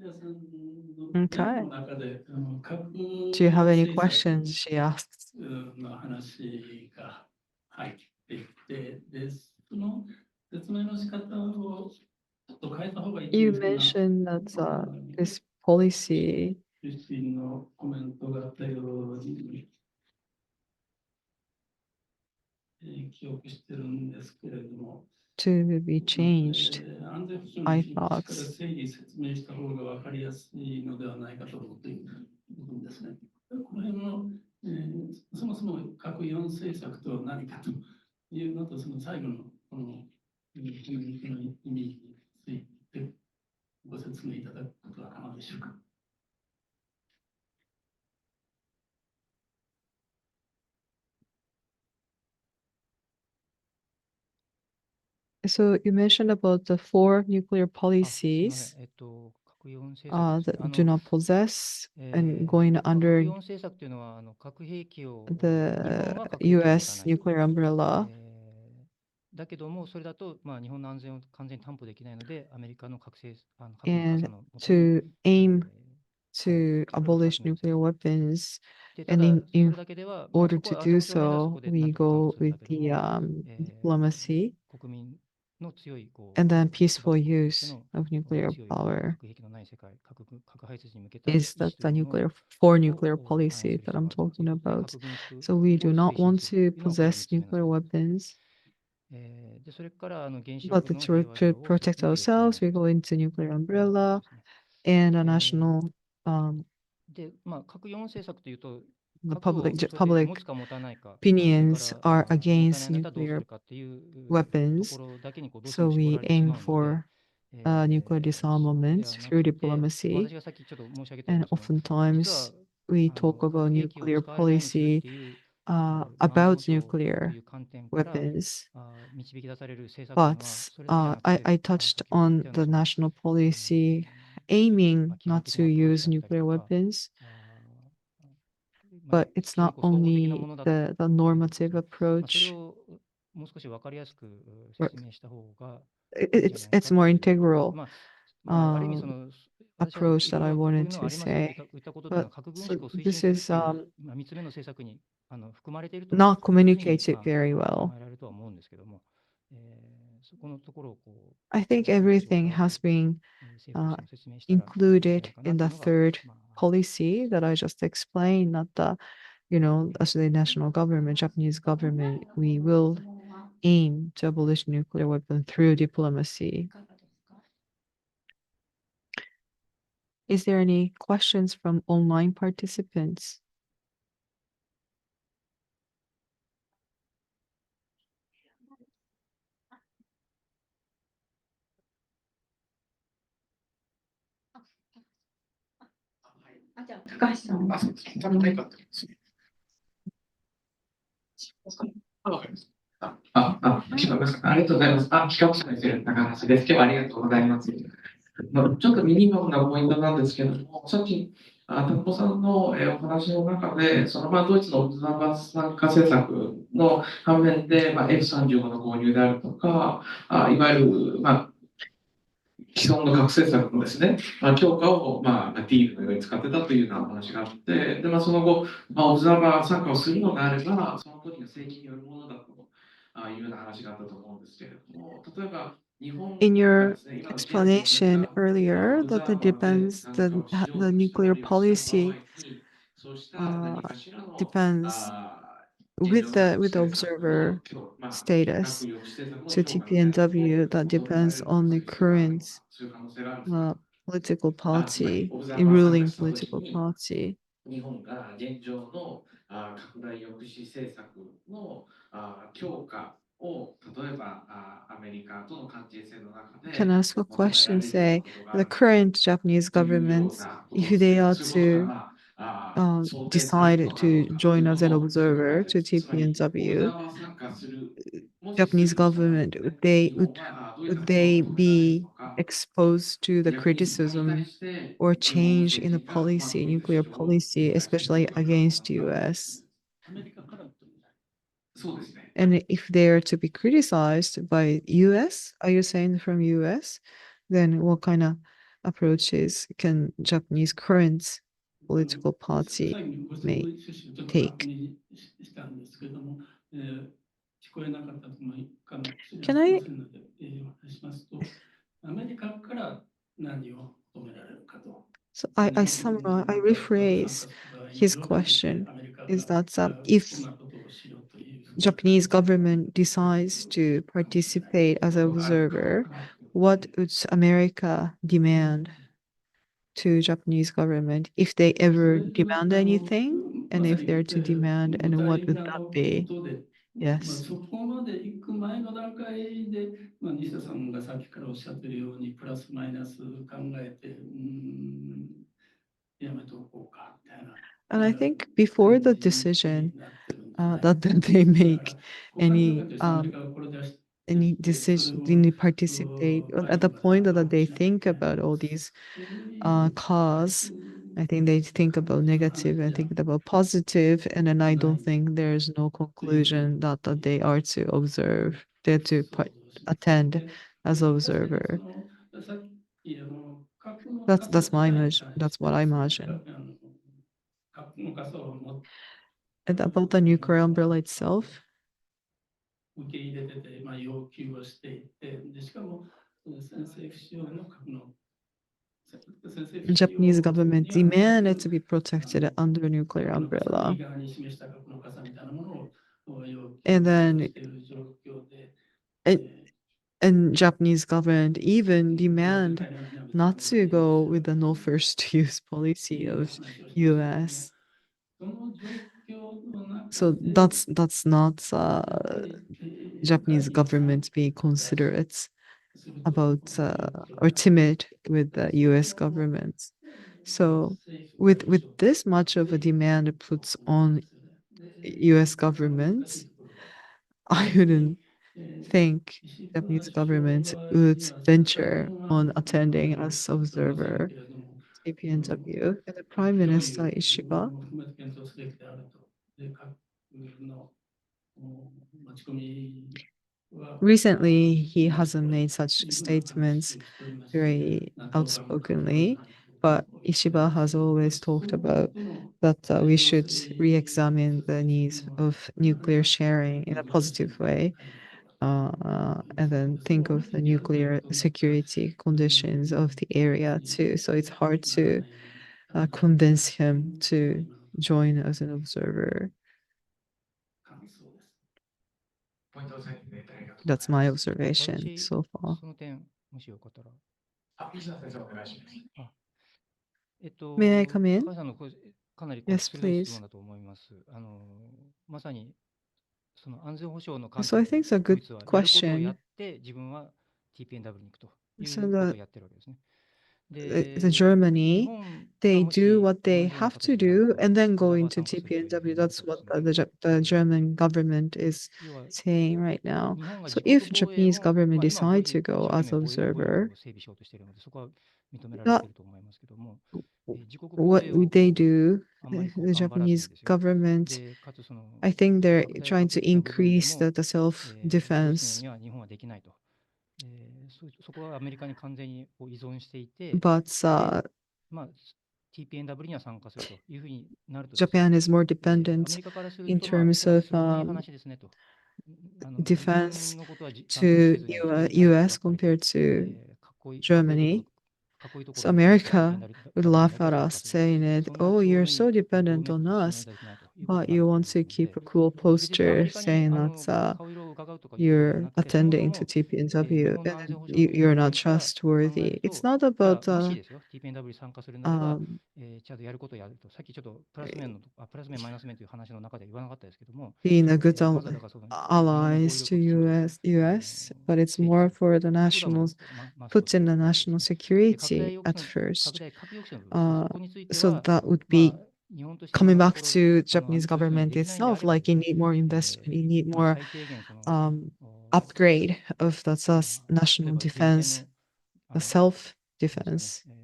Okay. Do you have any questions? She asks.
の話が入ってきて、で、その説明の仕方をちょっと変えた方がいいとい
You
うふうな
mentioned that this policy
クリスティンのコメントがあったように、記憶してるんですけれども、
to be changed,
安全保障
I
にしっか
thought.
り整理説明した方が分かりやすいのではないかと思っている部分ですね。この辺の、そもそも核4政策とは何かというのと、その最後のこのコメントの意味についてご説明いただくことは可能でしょうか。
So you mentioned about the four nuclear
あ、すみません。
policies
核4政策ですね。
that do not possess and
ま
going
あ、核
under
4政策というのは、核兵器を、日
the
本は核兵器を持た
US
ない。
nuclear umbrella
だけども、それだと、まあ、日本の安全を完全に担保できないので、アメリカの核政核の傘
and
のもとに、
to aim
はい、
to
それを
abolish
発明した
nuclear
と。
weapons.
で、た
And
だ、そ
in
れだけでは、まあ、
order
そこ
to
は
do
上面ではそ
so,
こでなん
we
とか担保
go
するんだ
with
けど
the
も、
diplomacy
国民の強いこ
and
う
then
プラ
peaceful
スチックとして
use
の
of nuclear
強い
power
核兵器のない世界、核廃絶に向けた意
is
思
that
と
the
いうもの
nuclear for
を
nuclear
反映
policy
する
that
必要
I'm
があるというこ
talking
とで、
about.
核軍縮
So we
を
do not
推進
want
すると
to
いうのがこれの
possess
3つ目の
nuclear
政策です。
weapons,
で、それから原子
but
力の
to,
平和利用
to
をする
protect
というのが4つ目の
ourselves, we
政
go
策
into nuclear
ということ
umbrella
ですね。
and a national
で、まあ、核4政策というと、
the
核を
public
それで持
public
つか持たないか、それか
opinions
ら
are
持たない
against
んだったらどうす
nuclear
るかっていうとこ
weapons.
ろだけにこうどうして
So
も絞
we
られてし
aim
まうので、
for nuclear
そこで
disarmament
はな
through
くて、
diplomacy.
私がさっきちょっと申し上げたよう
And
に、実は
oftentimes we talk
核
about
兵器を
nuclear
使われないようにするっ
policy
ていう、安全
about
保障と
nuclear
いう観点から
weapons.
導き出される政策というの
But
は、それだけじゃなく
I
て、
touched
先ほど言っ
on
たよう
the
なその
national policy aiming
基本
not
的
to
なアプローチ
use
だったり
nuclear
とか、
weapons,
まあ、
but it's
非常に
not
こう総合的な
only
ものだという
the
ことです
normative
ね。まあ、それ
approach.
をもう少し分かりやすく説明した方が
It-
いいんじゃ
It's
ないか
it's more
ということです。
integral
ある意味
uh,
その、私は
approach
いろ
that
い
I
ろこういう
wanted
のを
to
ありますよと
say.
言ったことというの
But
は、核軍
so
縮を推
this
進する
is
という、3つ目の政策に含まれていると
not
いうふうに、
communicated very
考
well.
えられるとは思うんですけども、そこのところをこう
I think
説明しよう
everything
かなと
has been
政府と
uh,
しても説明したらいいんじゃない
included
かな
in
とい
the
うのが、
third
まあ、
policy that I just explained, not the, as the national government, Japanese government, we will aim to abolish nuclear weapons through diplomacy.
いかがですか？
Is there any questions from online participants?
じゃあ高橋さん。
そうです。多分ないかと思いますね。わかります。聞こえますか？ありがとうございます。企画者の先生、高橋です。今日はありがとうございます。ちょっとミニマムなポイントなんですけども、さっき、タコさんのお話の中で、ドイツのオブザーバー参加政策の反面で、F35 の購入であるとか、いわゆる、既存の核政策のですね、強化を、ディールのように使ってたというようなお話があって、で、その後、オブザーバー参加をするのであれば、その時の政権によるものだというような話があったと思うんですけれども、例えば、日本
In
が
your
ですね、今の
explanation earlier, that it depends, the nuclear policy
そうした
uh,
何かしらの
depends
現
with
状
the
の
observer
核
status
抑止政策の
to
強化みたいなことを
TPNW that
求められ
depends
る
on the
可能性があるの
current
か、そういう可能性があるんですか。
political
つまり
party,
オブザー
in
バー参加
ruling
したとき
political
に、
party.
日本が現状の拡大抑止政策の強化を例えばアメリカとの関係性の中
Can
で
I ask a
求めら
question?
れるような
Say
ことがあ
the
るのか
current Japanese
というよう
governments,
なこと
if
です
they
ね。
are
そういうこと
to
が想定される
decide
のかどう
to
かという
join
の
as an
もちょっと考え
observer
て
to
つまりオブザ
TPNW,
ーバー参加するもしす
Japanese
るにしたらです
government,
ね、
would they
日
would
本はどういう
would
立場を
they
求められる
be
のか
exposed to the
逆にそこに対
criticism
して
or
日本の
change
政
in the
権がど
policy,
ういう主
nuclear
張を
policy,
展開してい
especially
くのかという
against
のが
US?
アメリカからという。
そうですね。
And if they are to be criticized by US, are you saying from US? Then what kind of approaches can Japanese current political
最
party
後にご質問
may
の趣旨をちょっと
take?
確認したんですけれども、聞こえなかったかもしれ
Can
ま
I
せんので、お話ししますと、アメリカ
I summarize, I rephrase his question is that if Japanese government decides to participate as an observer, what would America demand to Japanese government if they ever demand anything, and if they're to demand, and what would that be? Yes.
そこまで行く前の段階で、西田さんがさっきからおっしゃってるように、プラスマイナス考えて、やめておこうかみたいな。
And I think before the decision that they make any decision, any participate at the point that they think about all these cause, I think they think about negative and think about positive, and then I don't think there's no conclusion that they are to observe, they're to attend as observer. That's my image. That's what I imagine. And about the nuclear umbrella itself,
受け入れてて、要求をしていって、でしかも先制不使用の核の
Japanese government demanded to be protected under nuclear umbrella. And then and Japanese government even demand not to go with the no first use policy of US. So that's not Japanese government being considerate about or timid with the US government. So with this much of a demand put on US government, I wouldn't think Japanese government would venture on attending as observer CPNW. And the Prime Minister Ishiba recently he hasn't made such statements very outspokenly, but Ishiba has always talked about that we should re-examine the needs of nuclear sharing in a positive way, and then think of the nuclear security conditions of the area too. So it's hard to convince him to join as an observer. That's my observation so far.
その点、もしよかったら。
May I come in?
高橋さんのこれかなり
Yes,
鋭い質
please.
問だと思います。まさにその安全保障の
So I
観点
think it's a
で、ド
good
イツはやることをや
question.
って自分は TPNW に行くとい
So
うことを
the
やってるわけですね。
the
で、日
Germany,
本が
they
も
do
し
what
同
they
じような
have
形
to
になる
do
と、
and then
オブザー
go
バー
into
参加するというふうに
TPNW.
なる
That's
とで
what
すね、
the German government is
要は
saying right now.
日本が
So
自国
if
防衛
Japanese
も、
government
今こう
decide
一
to go
生懸
as
命防衛力
observer,
を整備しようとしているので、そこは認められていると思いますけども、自国防
what
衛
would
を
they do?
あんまりこう
The
頑張らずに
Japanese
ですよ。
government,
で、かつその
I think they're
拡大
trying
核
to
的な部分で
increase
も、
the
ドイツのよう
self-defense,
には日本はできないと。そこはアメリカに完全にこう依存していて、
but
で、TPNW には参加するというふうになるとですね、
Japan is more
アメ
dependent
リカからする
in
と、
terms
それは
of
非常にいい話ですねと。自
defense
分のことはちゃんとせ
to
ずに、自分のためば
US
っかりで、
compared to
囲いとこ
Germany.
囲いとこ
So
ろでですね、
America would laugh at us, saying that,
そんな
oh,
都合
you're
のい
so
い同
dependent
盟
on
国として
us,
信頼できないということ
but
になる
you
と思い
want
ます
to
の
keep
で、
a cool
別にアメ
posture
リカに
saying that
顔色を伺うとかいうことでは
you're
なくて、そもそ
attending
も
to
日
TPNW
本の安
and
全保障という
you're
観
not
点から考え
trustworthy.
る
It's
と、
not
じゃ
about
あもしですよ、TPNW に参加するならば、ちゃんとやることをやると、さっきちょっとプラス面のプラス面、マイナス面という話の中では言わなかったですけども、
being a good
まずはだからその日本の防衛
allies
力
to
をきちんと
US, but it's
整備
more
する
for the
ということはも
national,
うマスト
put in the
ということです
national
ね。で、拡大
security
抑
at
止の、拡
first.
大核抑止の部分ですね、そこについて
So
は、
that would be
日本として今
coming
のと
back
ころ
to
安
Japanese
全保障に
government
できないんであ
itself,
ればで
like
す
you
ね、
need more investment, you need more
最低限その、
upgrade of the
例え
national
ば前線
defense,
の、
self
なんですか
defense.
ね、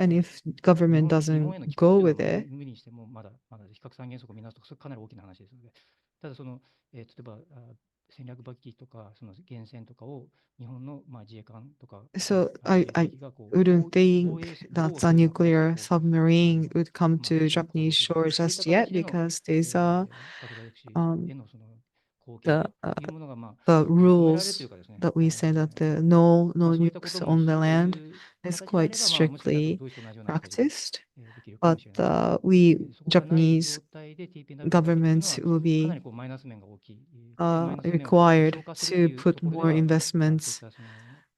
And if
日
government
本へ
doesn't
の寄付
go
っていう
with
のは
it,
無理にしてもまだ非核三原則を見直すと、それかなり大きな話ですので、ただその、例えば戦略爆撃機とか、その原潜とかを日本の自衛艦とか、
so
自衛
I
隊機がこう
wouldn't
防
think
衛
that
防
a
するような形で
nuclear
こう
submarine would come
行
to
動
Japanese
すると、
shores
そういった
just yet
形での、
because there's a
拡大抑止
um,
へのその
the
というものが、
the
認められるとい
rules
うかですね、
that we say that the no
そういったこ
nukes
とも
on
して
the
い
land
る
is
形であれ
quite
ば、もしかしたら
strictly
ドイツと同じような形で
practiced,
できるかも
but
しれない。
we
そこがない
Japanese
状態で TPNW をやっていくというの
governments
は、
will
かなり
be
こうマイナス面が大きい。マイナス面を
required
消化すると
to
いうと
put
ころで
more
は、そういっ
investments
たその、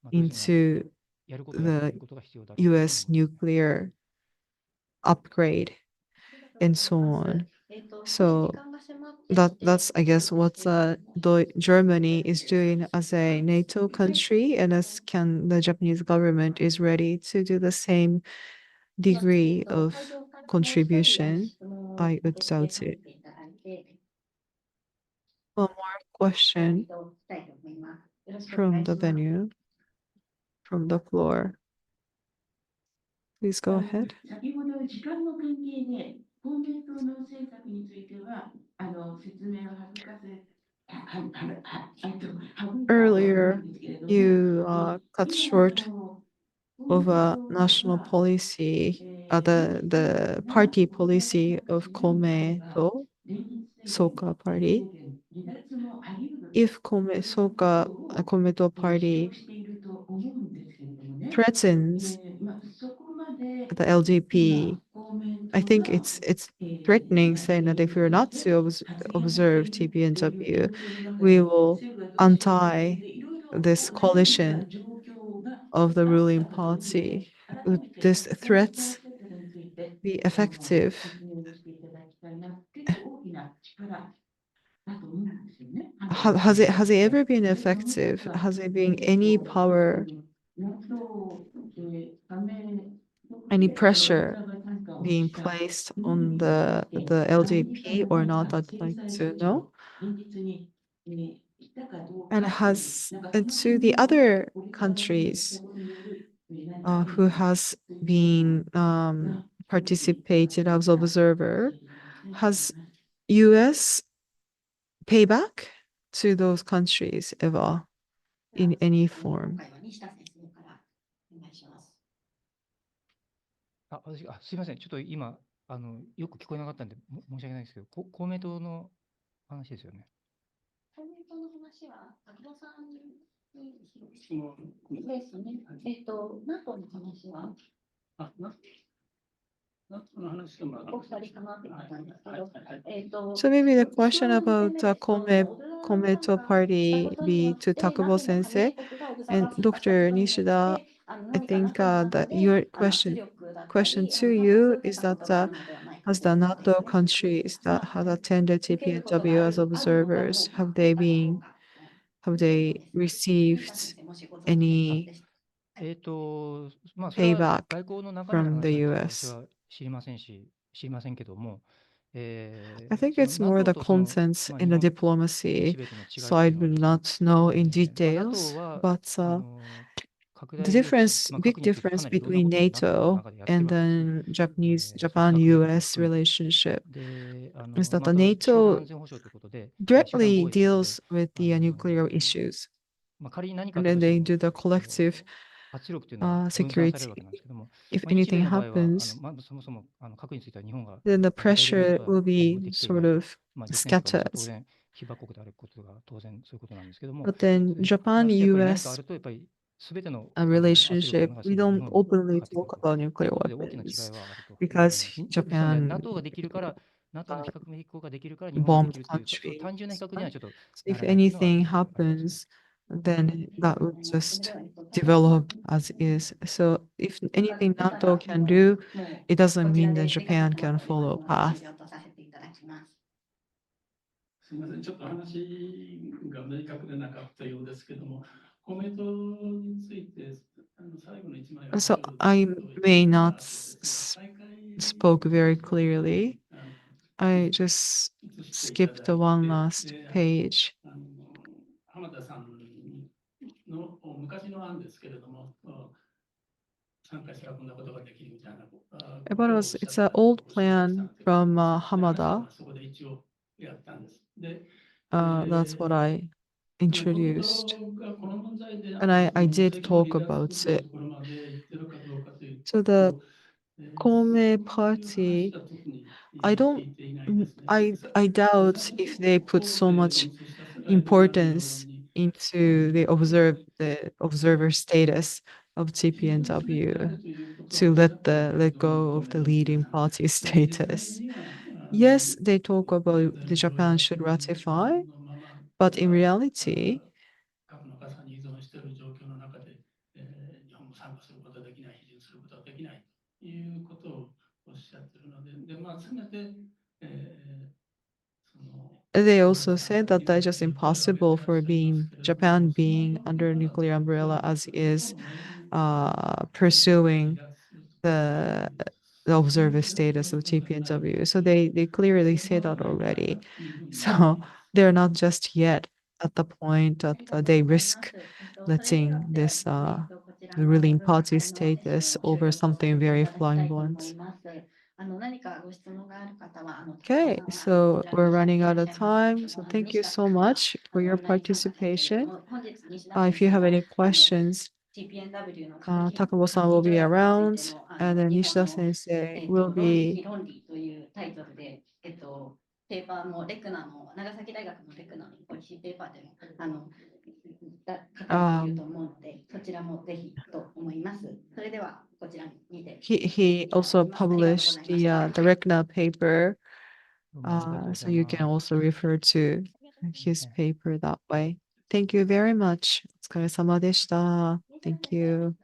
ドイツのような
into
やることをやると
the
いうことが必要だろうというふうに思い
US
ます。
nuclear upgrade
ありがとう
and
ござい
so
ます。
on.
少し
So
時間が迫ってき
that's
て、
I guess what Germany is doing as a NATO country, and as can the Japanese government is ready to do the same degree of
会場からもう一人
contribution.
質問を
I
受
would
け付
doubt
けさせ
it.
ていただいて、
One more
スラ
question
イドをしたいと思います。よろしくお
from
願い
the
します。
venue, from the floor. Please go ahead.
先ほど時間の関係で公明党の政策については説明を省かせ省いたと思うん
Earlier,
ですけれども、
you cut
今
short of a national policy, the party policy of Komeito,
連立政
Soka
権
party.
離脱もあり得る
If Komeito
主
party
張していると思うんですけれどもね。
threatens
そこまで
the LDP,
公明党
I think
が
it's threatening, saying that if we're not to observe TPNW, we will untie this coalition of the ruling party. Would this threat be effective? Has it ever been effective? Has it been any power, any pressure being placed on the LDP or not? I'd like to know. And to the other countries who has been participated as observer, has US payback to those countries ever in any
今
form?
回は西田先生からお願いします。
すいません、ちょっと今、よく聞こえなかったんで、申し訳ないですけど、公明党の話ですよね。
公明党の話は、秋野さんに
質問
ですね。NATO の話は、
の話でも
お二人かなって思ったんですけど、
So maybe the question about Komeito party be to Takubo sensei and Dr. Nishida. I think that your question to you is that has the NATO countries that have attended TPNW as observers, have they received any
それは
payback
外交の中身の
from
話
the
だと私
US?
は知りませんけども、
I think it's more the contents in the diplomacy,
日米との違い
so
と
I
いうのは
will
ですね、
not know in
NATO
details.
は
But
拡
the
大抑止、
difference,
核
big
についてか
difference
なりいろんなこ
between
とを NATO の
NATO
中でやってる
and
わけですね。
then
その核兵器を
Japan-US
含めて
relationship
で、
is that
ま
the
た集団
NATO
安全保障ということで、集団
directly
防衛ということで、
deals with the nuclear issues,
仮に何かあ
and
った
then
として
they
も、
do the collective
圧力というのは分散されるわけなんですけども、
if
日米
anything
の場合は、
happens,
そもそも核については日本が
then the
具体的なこ
pressure
とは
will
で
be
きていな
sort
い。
of
独占とかも当
scattered.
然、被爆国であることが当然そういうことなんですけども、
But then
しかしやっぱり何かあ
Japan-US
ると、やっぱり全ての
a
圧力というの
relationship,
が
we
全部日
don't
本に
openly
かかってくる
talk
と
about
い
nuclear
うことで大きな違い
weapons
はあると思いま
because
す。ですので、
Japan
NATO ができるから、NATO の非核兵器国ができるから日本もで
bombed
きるという、そう
countries.
単純な比較にはちょっと
So
な
if
らないというのは
anything
あります。
happens, then that would just develop as is. So if anything NATO can do, it doesn't mean that Japan can follow path.
終了とさせていただきます。
すみません、ちょっと話が明確でなかったようですけども、コメントについて最後の一枚を
So I may not spoke very clearly. I just skipped the one last page.
浜田さんの昔の案ですけれども、参加したらこんなことができるみたいな。
But it's an old plan from Hamada.
そこで一応やったんです。で、
that's what I
コメン
introduced.
トがこの問題で
And I did talk about it.
ところまで言ってるかどうかという
So
と、
the Kome party, I don't, I doubt if they put so much importance into the observer status of TPNW to let go of the leading party status. Yes, they talk about the Japan should ratify, but in reality,
核の傘に依存している状況の中で、日本も参加することはできない、批准することはできないということをおっしゃっているので、せめて、
they also said that that is just impossible for Japan being under nuclear umbrella as is pursuing the observer status of TPNW. So they clearly say that already. So they're not just yet at the point that they risk letting this ruling party status over something very flamboyant. Okay, so we're running out of time. So thank you so much for your participation. If you have any questions, Takabo-san will be around, and then Nishida sensei will be
ペーパーもレクナの長崎大学のレクナのポリシーペーパーでも書かれていると思うので、そちらもぜひと思います。それではこちらにて。
He also published the Rekna paper, so you can also refer to his paper that way. Thank you very much. お疲れ様でした。Thank you.